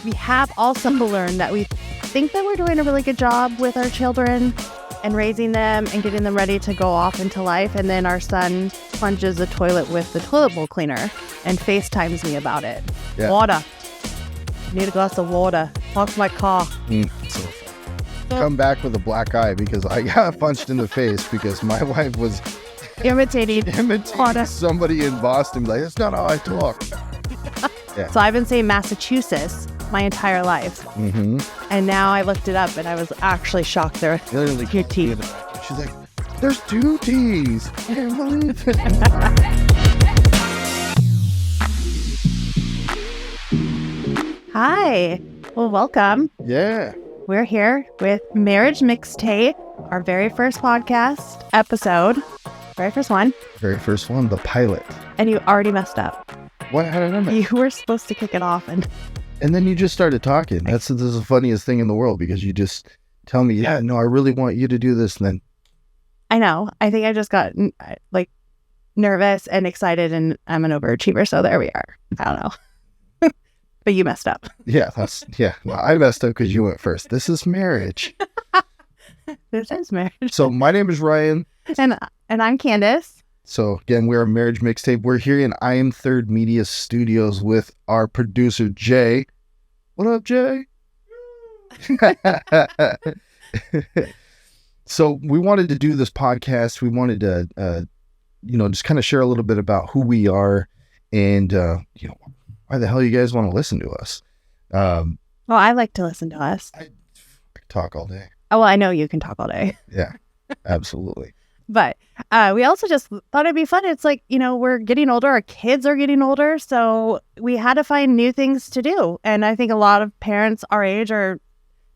we have also learned that we think that we're doing a really good job with our children and raising them and getting them ready to go off into life. And then our son plunges the toilet with the toilet bowl cleaner and FaceTimes me about it. Yeah. Water. Need a glass of water. Talk my car. So come back with a black eye because I got punched in the face because my wife was imitating somebody in Boston. Like, that's not how I talk. Yeah. So I've been saying Massachusetts my entire life. And now I looked it up and I was actually shocked there were two T's. She's like, there's two T's. I can't believe it. Hi. Well, welcome. Yeah. We're here with Marriage MixTape, our very first podcast episode. Very first one, the pilot. And you already messed up. What? How did I mess? You were supposed to kick it off and then you just started talking. This is the funniest thing in the world because you just tell me, yeah, no, I really want you to do this. And then I know. I think I just got like nervous and excited and I'm an overachiever. So there we are. I don't know. But you messed up. Yeah, Well, I messed up because you went first. This is marriage. This is marriage. So my name is Ryan. And I'm Candace. So again, we're a Marriage MixTape. We're here in I Am Third Media Studios with our producer, Jay. What up, Jay? So we wanted to do this podcast. We wanted to, just kind of share a little bit about who we are and, why the hell you guys want to listen to us? Well, I like to listen to us. I talk all day. Oh, well, I know you can talk all day. Yeah, absolutely. But we also just thought it'd be fun. It's like, we're getting older. Our kids are getting older. So we had to find new things to do. And I think a lot of parents our age are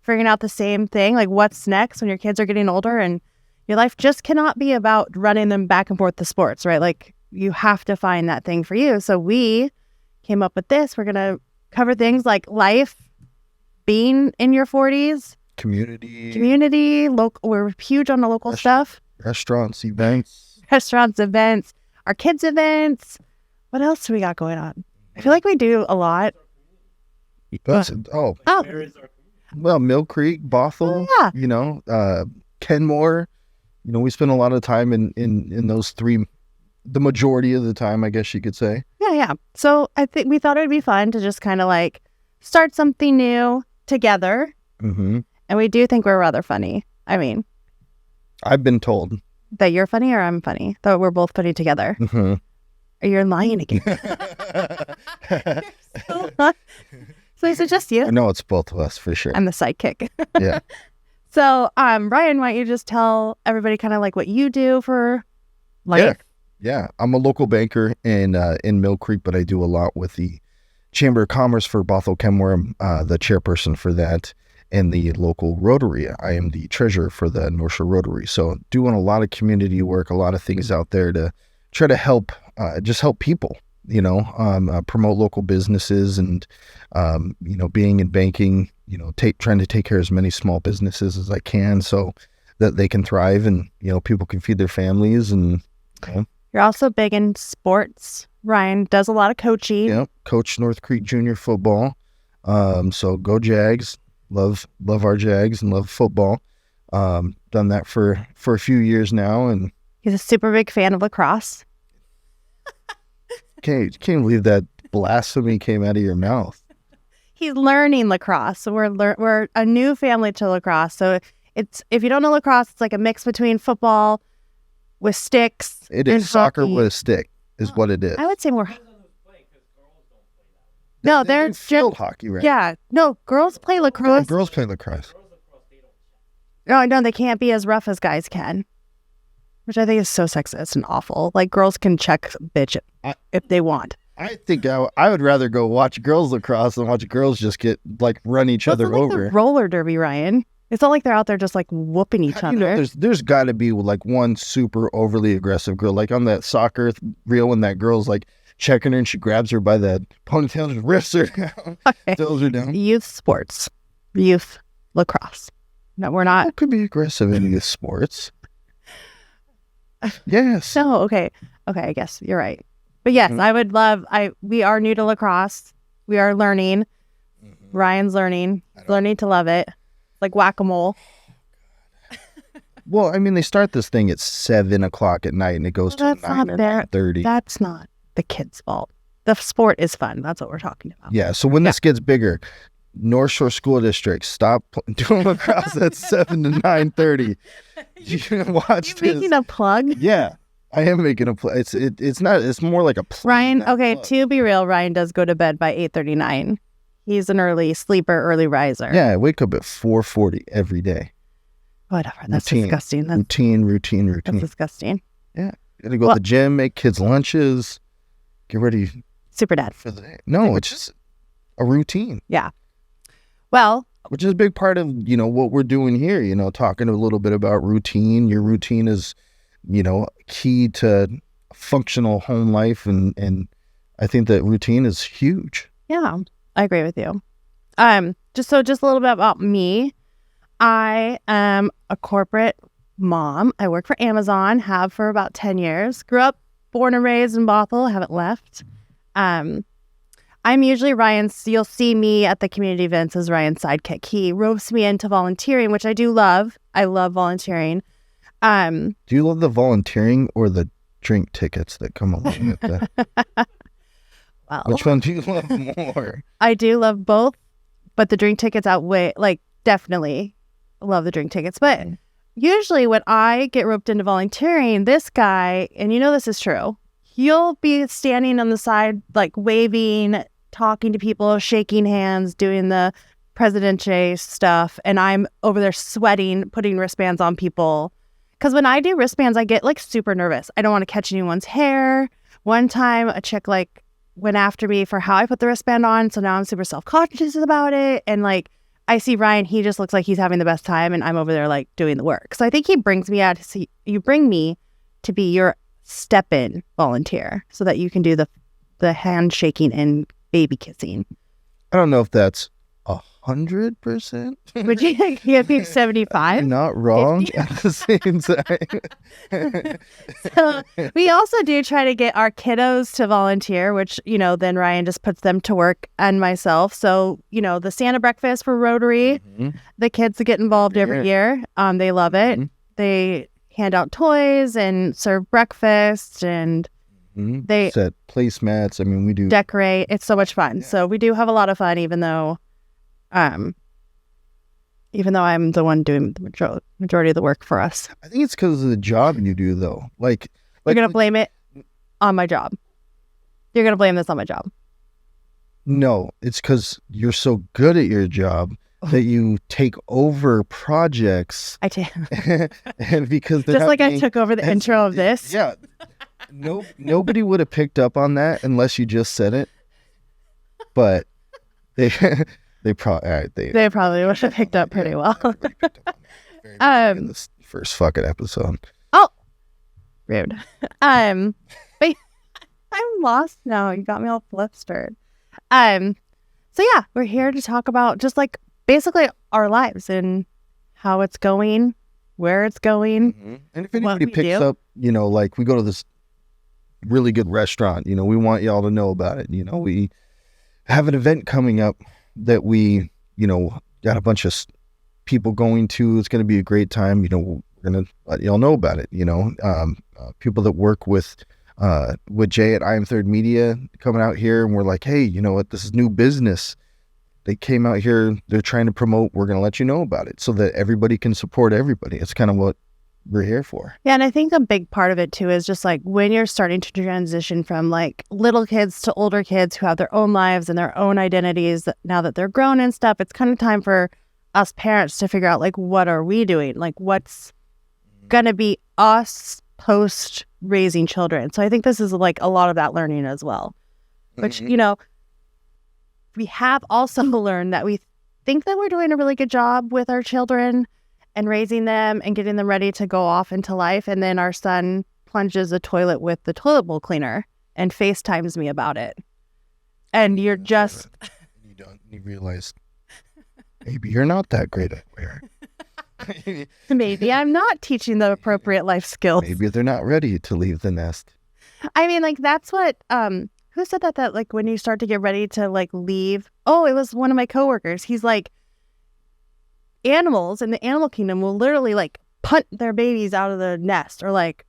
figuring out the same thing. Like, what's next when your kids are getting older? And your life just cannot be about running them back and forth to sports, right? Like, you have to find that thing for you. So we came up with this. We're going to cover things like life, being in your 40s. Community, local. We're huge on the local stuff. Restaurants, events, our kids' events. What else do we got going on? I feel like we do a lot. Well, Mill Creek, Bothell, Kenmore. We spend a lot of time in those three, the majority of the time, I guess you could say. Yeah. So I think we thought it'd be fun to just kind of like start something new together. And we do think we're rather funny. I mean, I've been told that you're funny or I'm funny, that we're both funny together. Or you're lying again. So is it just you? No, it's both of us for sure. I'm the sidekick. Yeah. So, Ryan, why don't you just tell everybody kind of like what you do for life? Yeah. I'm a local banker in Mill Creek, but I do a lot with the Chamber of Commerce for Bothell Kenmore. I'm the chairperson for that. And the local Rotary. I am the treasurer for the North Shore Rotary. So doing a lot of community work, a lot of things out there to try to help, just help people, promote local businesses and, being in banking, trying to take care of as many small businesses as I can so that they can thrive and, people can feed their families. And You're also big in sports. Ryan does a lot of coaching. Yeah, coach North Creek Junior football. So go Jags. Love our Jags and love football. Done that for a few years now, and he's a super big fan of lacrosse. Can't believe that blasphemy came out of your mouth. He's learning lacrosse. So we're a new family to lacrosse. So it's, if you don't know lacrosse, it's like a mix between football with sticks. It is soccer with a stick, is what it is. I would say more. No, they're field hockey, right? Yeah. No, girls play lacrosse. Girls play lacrosse. No, they can't be as rough as guys can. Which I think is so sexist and awful. Like, girls can check bitch if they want. I think I would rather go watch girls lacrosse than watch girls just run each other over. The roller derby, Ryan. It's not like they're out there just like whooping each other. There's got to be like one super overly aggressive girl, like on that soccer reel when that girl's like checking her and she grabs her by the ponytail and rips her down, throws her down. Youth sports, youth lacrosse. No, we're not. It could be aggressive in youth sports. Yes. No, okay, I guess you're right. But yes, I would love. We are new to lacrosse. We are learning. Ryan's learning to love it. Like whack-a-mole. Well, I mean, they start this thing at 7 o'clock at night and it goes till 9 or 9:30. That's not the kids' fault. The sport is fun. That's what we're talking about. Yeah. So when this gets bigger, North Shore School District, stop doing lacrosse at 7 to 9:30. You can watch this. You're making a plug? Yeah, I am making a plug. It's not. It's more like a plug. Ryan, okay, to be real, Ryan does go to bed by 8:39. He's an early sleeper, early riser. Yeah, I wake up at 4:40 every day. Whatever. That's disgusting. That's routine. That's disgusting. Yeah. Gotta go to the gym, make kids lunches, get ready. Super dad. For the day. No, it's just a routine. Yeah. Well. Which is a big part of, what we're doing here, talking a little bit about routine. Your routine is, key to functional home life. And I think that routine is huge. Yeah, I agree with you. Just a little bit about me. I am a corporate mom. I work for Amazon, have for about 10 years. Grew up, born and raised in Bothell, haven't left. I'm usually you'll see me at the community events as Ryan's sidekick. He ropes me into volunteering, which I do love. I love volunteering. Do you love the volunteering or the drink tickets that come along with that? Well, which one do you love more? I do love both, but the drink tickets outweigh, definitely love the drink tickets. But usually when I get roped into volunteering, this guy, and this is true, he'll be standing on the side, waving, talking to people, shaking hands, doing the Presidente stuff. And I'm over there sweating, putting wristbands on people. Because when I do wristbands, I get super nervous. I don't want to catch anyone's hair. One time a chick went after me for how I put the wristband on. So now I'm super self-conscious about it. And I see Ryan, he just looks like he's having the best time. And I'm over there doing the work. So I think he brings me out to see, you bring me to be your step-in volunteer so that you can do the handshaking and baby kissing. I don't know if that's 100%. Would you think you think 75? Not wrong 50? At the same time. So we also do try to get our kiddos to volunteer, which, then Ryan just puts them to work and myself. So, the Santa breakfast for Rotary, the kids get involved every year. They love it. They hand out toys and serve breakfast and they set placemats. I mean, we do decorate. It's so much fun. Yeah. So we do have a lot of fun, even though I'm the one doing the majority of the work for us. I think it's because of the job you do, though. You're going to blame it on my job. You're going to blame this on my job. No, it's because you're so good at your job that you take over projects. I do. And because just like I took over the intro of this. Yeah. Nobody would have picked up on that unless you just said it. But they probably would have picked up pretty well. In this first fucking episode. Oh, rude. But I'm lost now. You got me all flustered. So yeah, we're here to talk about just basically our lives and how it's going, where it's going. And if anybody picks up, we go to this really good restaurant, we want y'all to know about it. We have an event coming up that we, got a bunch of people going to. It's going to be a great time. We're going to let y'all know about it. People that work with Jay at I Am Third Media coming out here, and we're like, hey, you know what? This is new business. They came out here. They're trying to promote. We're going to let you know about it so that everybody can support everybody. It's kind of what we're here for. Yeah, and I think a big part of it too is just when you're starting to transition from little kids to older kids who have their own lives and their own identities now that they're grown and stuff, it's kind of time for us parents to figure out what are we doing? What's gonna be us post raising children. So I think this is a lot of that learning as well. Which, we have also learned that we think that we're doing a really good job with our children and raising them and getting them ready to go off into life. And then our son plunges the toilet with the toilet bowl cleaner and FaceTimes me about it. And you're just... You realize maybe you're not that great at it. Maybe I'm not teaching the appropriate life skills. Maybe they're not ready to leave the nest. I mean, that's what who said that like when you start to get ready to like leave, oh, it was one of my coworkers. He's like, animals in the animal kingdom will literally like punt their babies out of the nest or like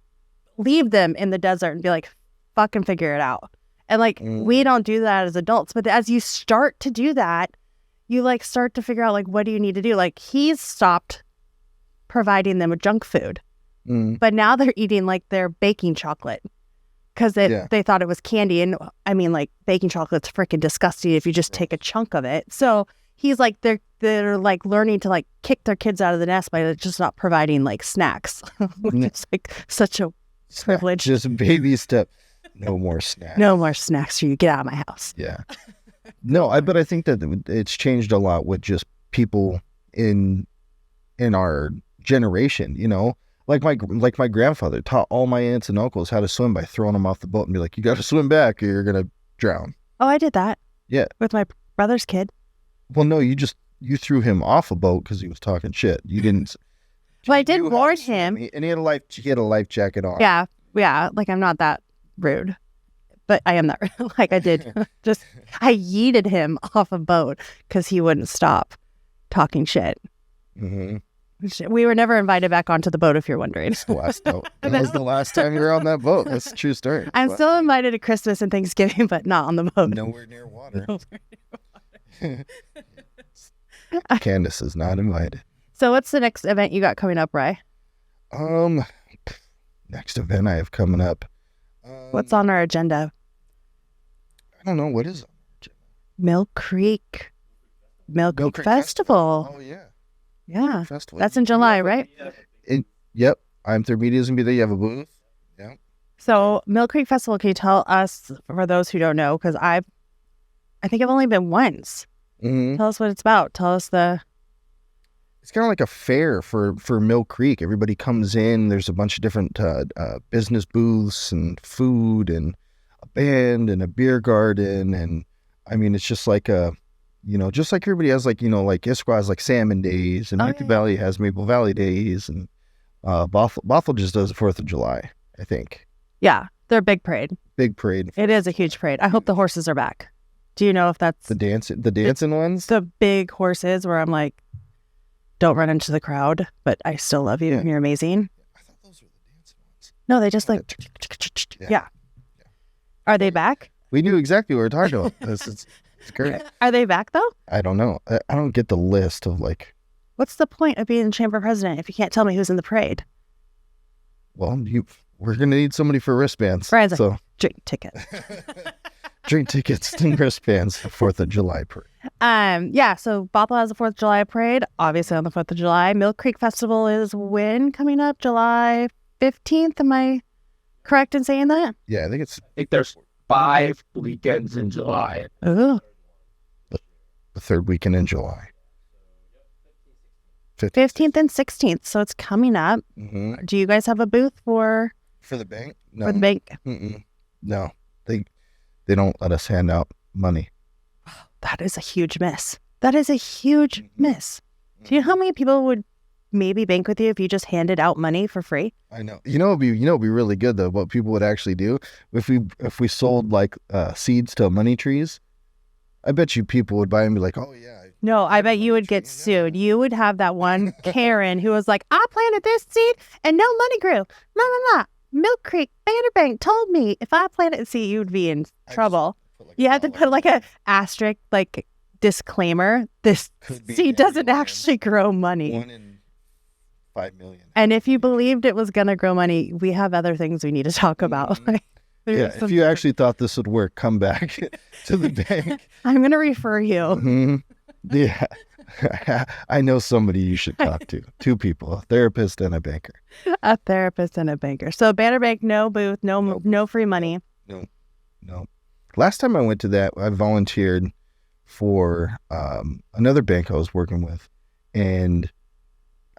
leave them in the desert and be like, fucking figure it out. And like, we don't do that as adults, but as you start to do that, you like start to figure out like, what do you need to do? Like he's stopped providing them with junk food, but now they're eating like their baking chocolate because they thought it was candy. And I mean, like baking chocolate's freaking disgusting if you just take a chunk of it. So he's like, they're like learning to like kick their kids out of the nest by just not providing like snacks, which is like such a privilege. Just baby step. No more snacks. No more snacks for you. Get out of my house. Yeah. No, but I think that it's changed a lot with just people in our generation, you know, like my grandfather taught all my aunts and uncles how to swim by throwing them off the boat and be like, you got to swim back or you're going to drown. Oh, I did that. Yeah. With my brother's kid. Well, no, you threw him off a boat because he was talking shit. You didn't. Well, I did warn him. And he had a life jacket on. Yeah. Yeah. Like I'm not that rude, but I am that rude. Like I did I yeeted him off a boat because he wouldn't stop talking shit. Mm-hmm. We were never invited back onto the boat, if you're wondering. That was the last time you were on that boat. That's a true story. I'm still invited to Christmas and Thanksgiving, but not on the boat. Nowhere near water. Candace is not invited. So what's the next event you got coming up, Rye? Next event I have coming up. What's on our agenda? I don't know. What is it? Mill Creek Festival. Oh, yeah. Yeah. Festival. That's in July, right? Yep. I'm Third Media's going to be there. You have a booth. Yeah. So Mill Creek Festival, can you tell us, for those who don't know, because I think I've only been once. Mm-hmm. Tell us what it's about. Tell us It's kind of like a fair for Mill Creek. Everybody comes in. There's a bunch of different business booths and food and a band and a beer garden. And I mean, it's just like just like everybody has like, like Issaquah has like Salmon Days and Macon Valley has Maple Valley Days and Bothell just does the 4th of July, I think. Yeah, they're a big parade. Big parade. It is a huge parade. I hope the horses are back. Do you know if that's the dancing ones? The big horses where I'm like, don't run into the crowd, but I still love you. Yeah. You're amazing. I thought those were the dancing ones. No, they just like, yeah. Are they back? We knew exactly what we were talking about. It's great. Are they back though? I don't know. I don't get the list of like. What's the point of being chamber president if you can't tell me who's in the parade? Well, we're going to need somebody for wristbands. Brian's like, drink tickets. Drink tickets and wristbands for 4th of July parade. Yeah, so Bothell has the 4th of July parade, obviously on the 4th of July. Mill Creek Festival is when coming up? July 15th, am I correct in saying that? Yeah, I think there's 5 weekends in July. Oh. The third weekend in July. 15th and 16th, so it's coming up. Mm-hmm. Do you guys have a booth for the bank? No. For the bank? Mm-mm. No, they don't let us hand out money. That is a huge miss. That is a huge miss. Do you know how many people would maybe bank with you if you just handed out money for free? I know. It'd be really good though. What people would actually do if we sold like seeds to money trees. I bet you people would buy and be like, oh yeah. No, I bet you would get sued. You would have that one Karen who was like, I planted this seed and no money grew. No. Mill Creek Banner Bank told me if I planted a seed, you would be in trouble. You had to put like a asterisk, like disclaimer. This seed doesn't actually grow money. 1 in 5 million. And if you believed it was going to grow money, we have other things we need to talk about. If you actually thought this would work, come back to the bank. I'm going to refer you. Mm-hmm. Yeah. I know somebody you should talk to. 2 people, a therapist and a banker. A therapist and a banker. So Banner Bank, no booth, no free money. No. Last time I went to that, I volunteered for another bank I was working with. And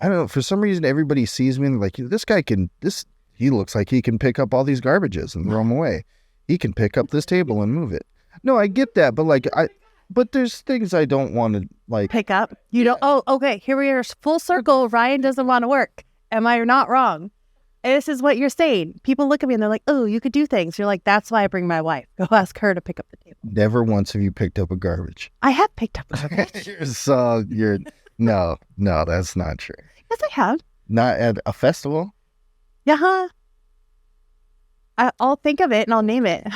I don't know, for some reason, everybody sees me and like, he looks like he can pick up all these garbages and throw them away. He can pick up this table and move it. No, I get that. But but there's things I don't want to like pick up. You don't. Oh, okay. Here we are, full circle. Ryan doesn't want to work. Am I not wrong? this is what you're saying. People look at me and they're like, oh, you could do things. You're like, that's why I bring my wife. Go ask her to pick up the table. Never once have you picked up a garbage. I have picked up garbage. No, that's not true. Yes, I have. Not at a festival? Yeah. I'll think of it and I'll name it.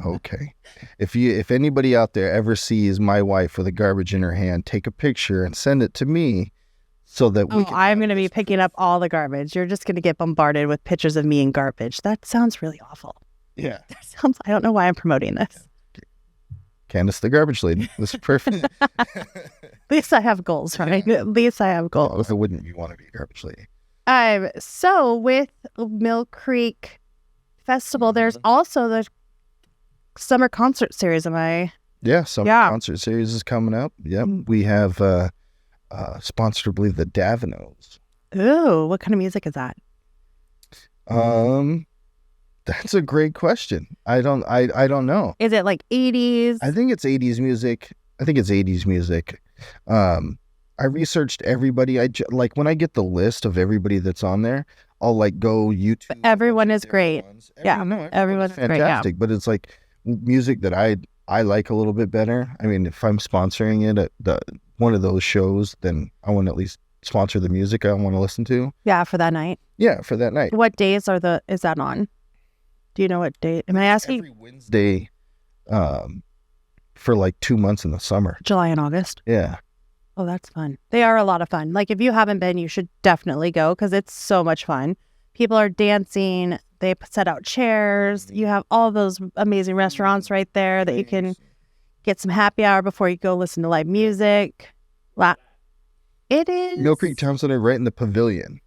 Okay. If anybody out there ever sees my wife with a garbage in her hand, take a picture and send it to me so that we can... I'm going to be picking up all the garbage. You're just going to get bombarded with pictures of me and garbage. That sounds really awful. Yeah. I don't know why I'm promoting this. Candace the garbage lady. This is perfect. At least I have goals, right? Yeah. At least I have goals. I wouldn't you want to be a garbage lady? So with Mill Creek Festival, there's also the summer concert series. Concert series is coming up. Yep. We have sponsored, I believe, the Davinos. Ooh, what kind of music is that? That's a great question. I don't know. Is it like 80s? I think it's 80s music. I researched everybody. Like when I get the list of everybody that's on there, I'll like go YouTube. But everyone is great. Everyone's fantastic. Great, but it's like music that I like a little bit better. I mean, if I'm sponsoring it at one of those shows, then I want to at least sponsor the music I want to listen to. Yeah, for that night. Yeah, for that night. What days is that on? Do you know what date? Am I asking? Every Wednesday, for like 2 months in the summer. July and August. Yeah. Oh, that's fun. They are a lot of fun. Like if you haven't been, you should definitely go because it's so much fun. People are dancing. They set out chairs. You have all those amazing restaurants right there that you can get some happy hour before you go listen to live music. Wow. It is. Mill Creek Town Center right in the pavilion.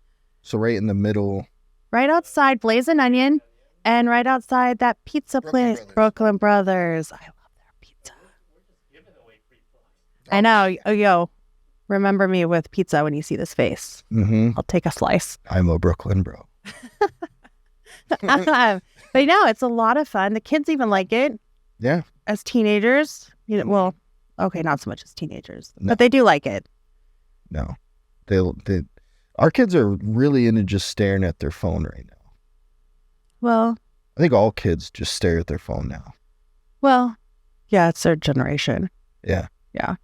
So right in the middle. Right outside Blazing Onion and right outside that pizza place, Brooklyn Brothers. I love their pizza. I know. Oh, yo. Remember me with pizza when you see this face. Mm-hmm. I'll take a slice. I'm a Brooklyn bro. But no, it's a lot of fun. The kids even like it. Yeah. As teenagers. Well, okay, not so much as teenagers. No. But they do like it. No. Our kids are really into just staring at their phone right now. Well. I think all kids just stare at their phone now. Well, yeah, it's their generation. Yeah. Yeah.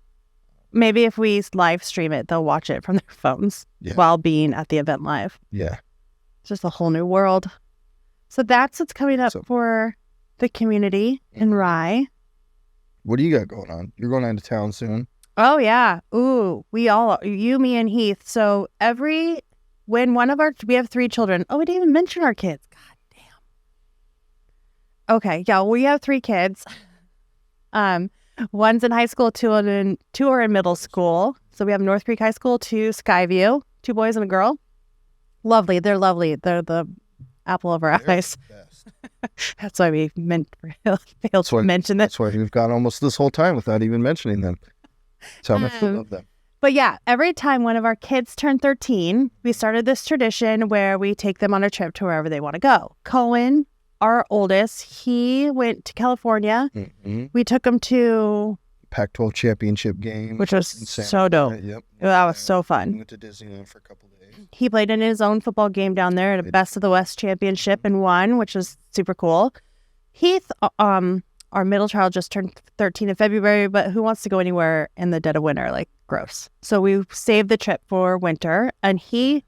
Maybe if we live stream it, they'll watch it from their phones while being at the event live. Yeah. It's just a whole new world. So that's what's coming up for the community in Rye. What do you got going on? You're going out of town soon? Oh, yeah. Ooh, you, me, and Heath. So we have 3 children. Oh, we didn't even mention our kids. God damn. Okay. Yeah, we have 3 kids. One's in high school, 2 are in middle school. So we have North Creek High School, 2 Skyview, 2 boys and a girl. Lovely. They're lovely. They're the apple of our eyes. That's why we failed to mention that. That's why we've gone almost this whole time without even mentioning them. That's how much we love them. But yeah, every time one of our kids turned 13, we started this tradition where we take them on a trip to wherever they want to go. Cohen, our oldest, he went to California. Mm-hmm. We took him to Pac-12 championship game, which was so dope. Yep. That was so fun. We went to Disneyland for a couple of days. He played in his own football game down there at a Best of the West championship and won, which was super cool. Heath, our middle child, just turned 13 in February, but who wants to go anywhere in the dead of winter? Like, gross. So we saved the trip for winter, and summer.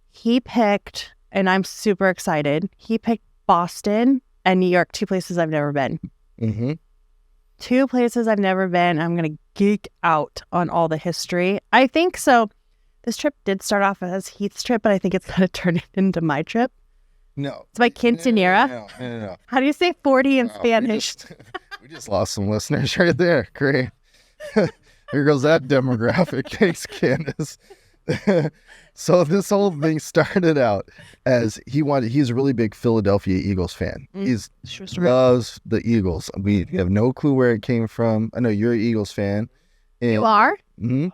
He picked, and I'm super excited, he picked Boston and New York, 2 places I've never been. Mm-hmm. 2 places I've never been. I'm going to geek out on all the history. I think so. This trip did start off as Heath's trip, but I think it's going to turn into my trip. No. It's my quinceanera. No. How do you say 40 in Spanish? We just lost some listeners right there. Great. Here goes that demographic. Thanks, Candace. So this whole thing started out as he's a really big Philadelphia Eagles fan. He loves the Eagles. We have no clue where it came from. I know you're an Eagles fan. And, you are? Mm-hmm.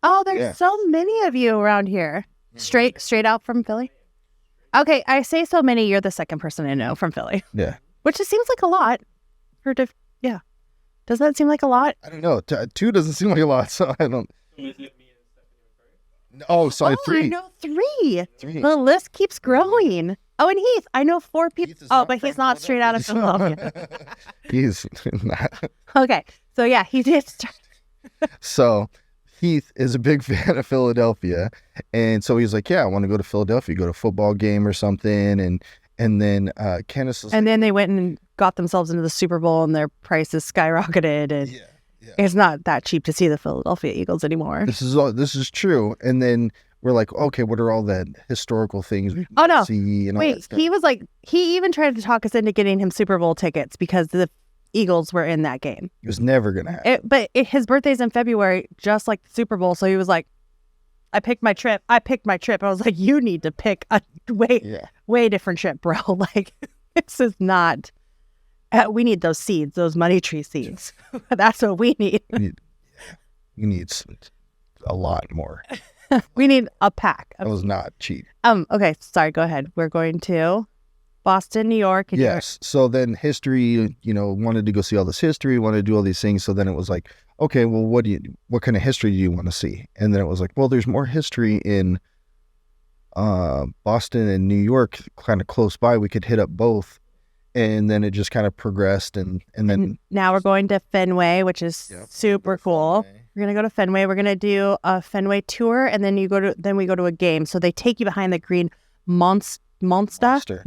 Oh, there's so many of you around here. Straight out from Philly? Okay, I say so many, you're the second person I know from Philly. Yeah. Which just seems like a lot. Yeah. Does that seem like a lot? I don't know. 2 doesn't seem like a lot, so I don't. Oh, sorry, I three. know three. Three. The list keeps growing. Oh, and Heath. I know 4 people. Heath is Oh, not but he's from not straight out of Philadelphia. He's not. Okay. So, yeah, he did start. So Heath is a big fan of Philadelphia. And so he's like, yeah, I want to go to Philadelphia, go to a football game or something. And then Kenneth was And then they went and got themselves into the Super Bowl and their prices skyrocketed. And yeah. it's not that cheap to see the Philadelphia Eagles anymore. This is true. And then we're like, okay, what are all the historical things we Oh, no. see and all that Wait, stuff? he was like, he even tried to talk us into getting him Super Bowl tickets because the Eagles were in that game. It was never gonna happen. But his birthday's in February, just like the Super Bowl. So he was like, I picked my trip. I was like, you need to pick a way different trip, bro. Like, this is not, we need those seeds, those money tree seeds. That's what we need. You need a lot more. We need a pack. That was not cheap. Okay, sorry, go ahead. We're going to Boston, New York. And Yes. So then history, wanted to go see all this history, wanted to do all these things. So then it was like, okay, well, what kind of history do you want to see? And then it was like, well, there's more history in Boston and New York, kind of close by. We could hit up both. And then it just kind of progressed. And then now we're going to Fenway, which is super cool. We're going to go to Fenway. We're going to do a Fenway tour. And then we go to a game. So they take you behind the green Monster.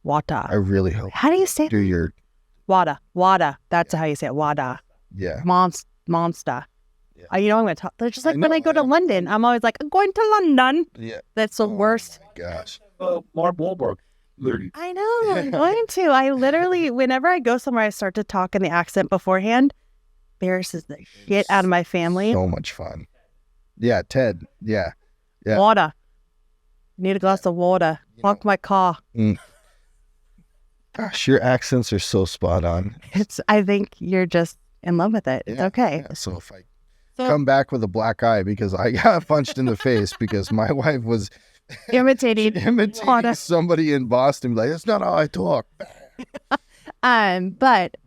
Wada. I really hope. How do you say it? Do your Wada. That's how you say it. Wada. yeah. Monster. Yeah. I'm going to talk. They're just like when I go to I know. London, I'm always like, I'm going to London. Yeah. That's the worst. Oh my gosh. Mark Wahlberg. Literally. I know. I'm going to. I literally, whenever I go somewhere, I start to talk in the accent beforehand. Embarrasses the shit out of my family. So much fun. Yeah, Ted. Yeah. Yeah. Water. Need a glass of water. Park my car. Gosh, your accents are so spot on. I think you're just in love with it. It's Yeah, okay. yeah. So if I come back with a black eye because I got punched in the face because my wife was Imitating water. somebody in Boston, like, that's not how I talk. But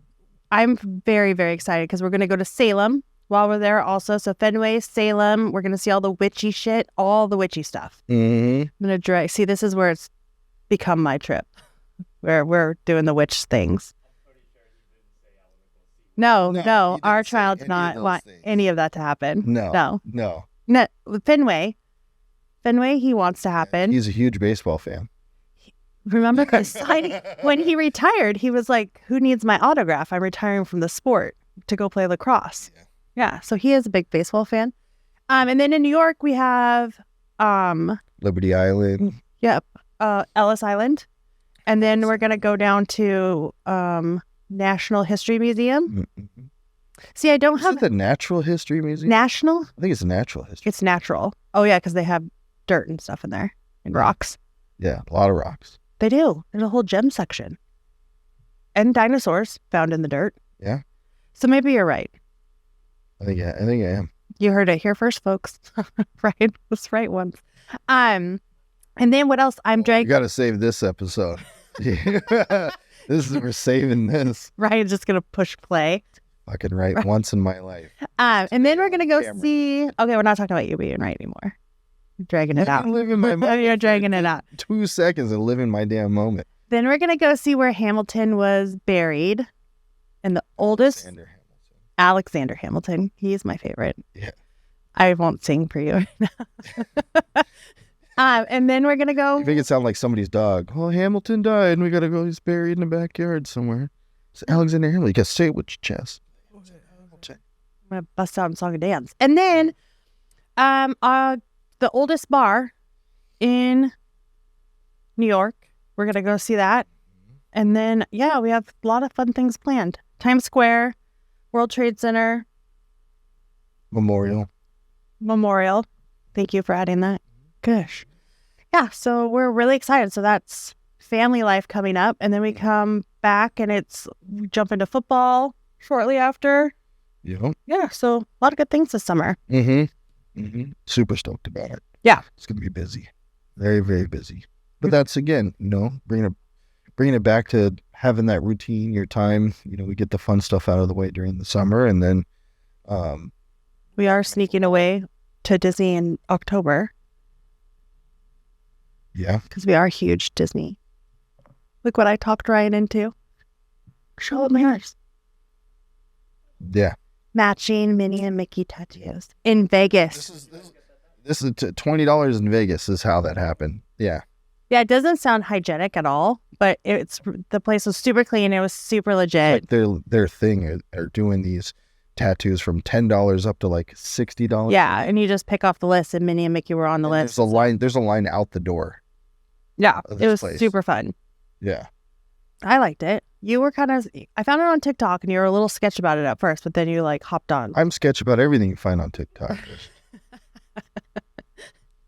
I'm very, very excited because we're going to go to Salem while we're there also. So Fenway, Salem, we're going to see all the witchy shit, all the witchy stuff. Mm-hmm. I'm going to see, this is where it's become my trip, where we're doing the witch things. No, you our didn't say child any did of not those want things. any of that to happen. No. No, Fenway, he wants to happen. He's a huge baseball fan. Remember when he retired, he was like, who needs my autograph? I'm retiring from the sport to go play lacrosse. Yeah. So he is a big baseball fan. And then in New York, we have, Liberty Island. Ellis Island. And then we're going to go down to, National History Museum. Mm-hmm. See, I don't Is have it the Natural History Museum? national. I think it's Natural History. It's natural. Oh yeah. 'Cause they have dirt and stuff in there and rocks. Yeah, a lot of rocks. They do. There's a whole gem section and dinosaurs found in the dirt. Yeah. So maybe you're right. I think I am. You heard it here first, folks. Right? Let's right once. And then what else? I'm You dragging. got to save this episode. We're saving this. Ryan's just gonna push play. Fucking right once in my life. And then we're gonna go Camera. see. Okay, we're not talking about you being right anymore. You're dragging it out. I'm living my moment. You're dragging it out. 2 seconds and living my damn moment. Then we're gonna go see where Hamilton was buried, and the oldest Alexander Hamilton. He's my favorite. Yeah. I won't sing for you. And then we're gonna go. You make it sound like somebody's dog. Oh, Hamilton died, and we gotta go. He's buried in the backyard somewhere. It's Alexander Hamilton. You gotta say it with your chest. I'm gonna bust out and song and dance. And then, the oldest bar in New York. We're gonna go see that. And then, we have a lot of fun things planned. Times Square, World Trade Center, Memorial. Thank you for adding that. Gosh. Yeah, so we're really excited. So that's family life coming up. And then we come back and we jump into football shortly after. Yep. Yeah, so a lot of good things this summer. Super stoked about it. Yeah. It's gonna be busy. Very, very busy. But that's again, bringing it back to having that routine, your time. We get the fun stuff out of the way during the summer, and then We are sneaking away to Disney in October Yeah. because we are huge Disney. Look what I talked Ryan into. Show him yours. Yeah. Matching Minnie and Mickey tattoos in Vegas. This is $20 in Vegas is how that happened. Yeah. Yeah, it doesn't sound hygienic at all, but the place was super clean. It was super legit. Like their thing are doing these tattoos from $10 up to like $60. Yeah, and you just pick off the list, and Minnie and Mickey were on the list. There's a line out the door. Yeah, of it was this place. super fun. Yeah. I liked it. You were I found it on TikTok, and you were a little sketch about it at first, but then you like hopped on. I'm sketch about everything you find on TikTok.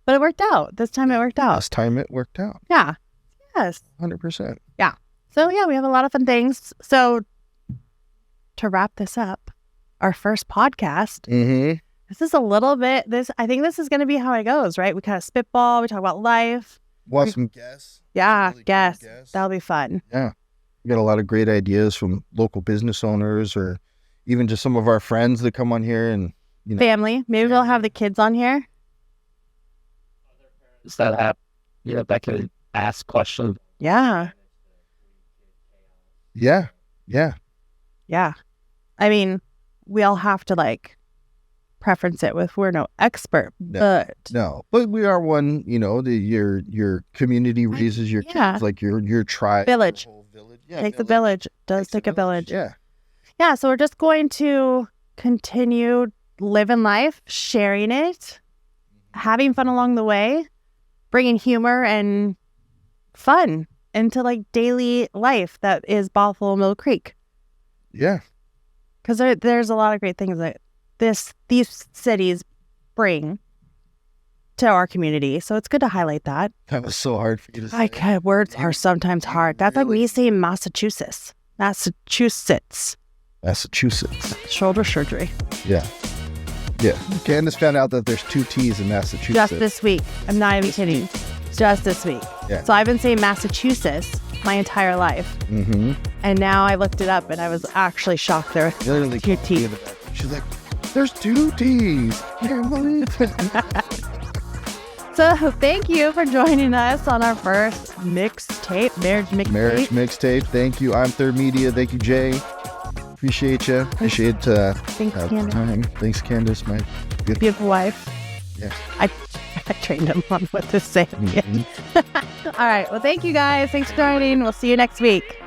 But it worked out. This time it worked out. Last time it worked out. Yeah. Yes. 100%. Yeah. So yeah, we have a lot of fun things. So to wrap this up, our first podcast, Mm-hmm. this is a little bit, I think this is going to be how it goes, right? We kind of spitball, we talk about life. We'll have some guests. Yeah, Really cool guests. guests. That'll be fun. Yeah. We got a lot of great ideas from local business owners or even just some of our friends that come on here and, you know. Family. Maybe we'll have the kids on here. That have, that can ask questions. Yeah. Yeah. Yeah. Yeah. I mean, we all have to like preference it with we're no expert, but But we are one, your community raises your kids, like your tribe. Village. Your whole village. Yeah, take the village. It does take a village. Yeah. Yeah. So we're just going to continue living life, sharing it, having fun along the way, bringing humor and fun into like daily life that is Bothell Mill Creek. Yeah. Because there's a lot of great things that these cities bring to our community. So it's good to highlight that. That was so hard for you to say. God, words are sometimes hard. That's like me saying Massachusetts. Massachusetts. Shoulder surgery. Yeah. Yeah. Candace found out that there's 2 T's in Massachusetts. Just this week. I'm not even kidding. Just this week. Yeah. So I've been saying Massachusetts my entire life. Mm-hmm. And now I looked it up and I was actually shocked there were Literally 2 T's. She's like, there's 2 T's. I can't believe it. So thank you for joining us on our first MixTape, Marriage MixTape. Thank you. I'm Third Media. Thank you, Jay. Appreciate you. Appreciate Thanks, Candace. time. Thanks, Candace, my Beautiful wife. Yeah. I trained him on what to say. Mhm. All right. Well, thank you guys. Thanks for joining. We'll see you next week.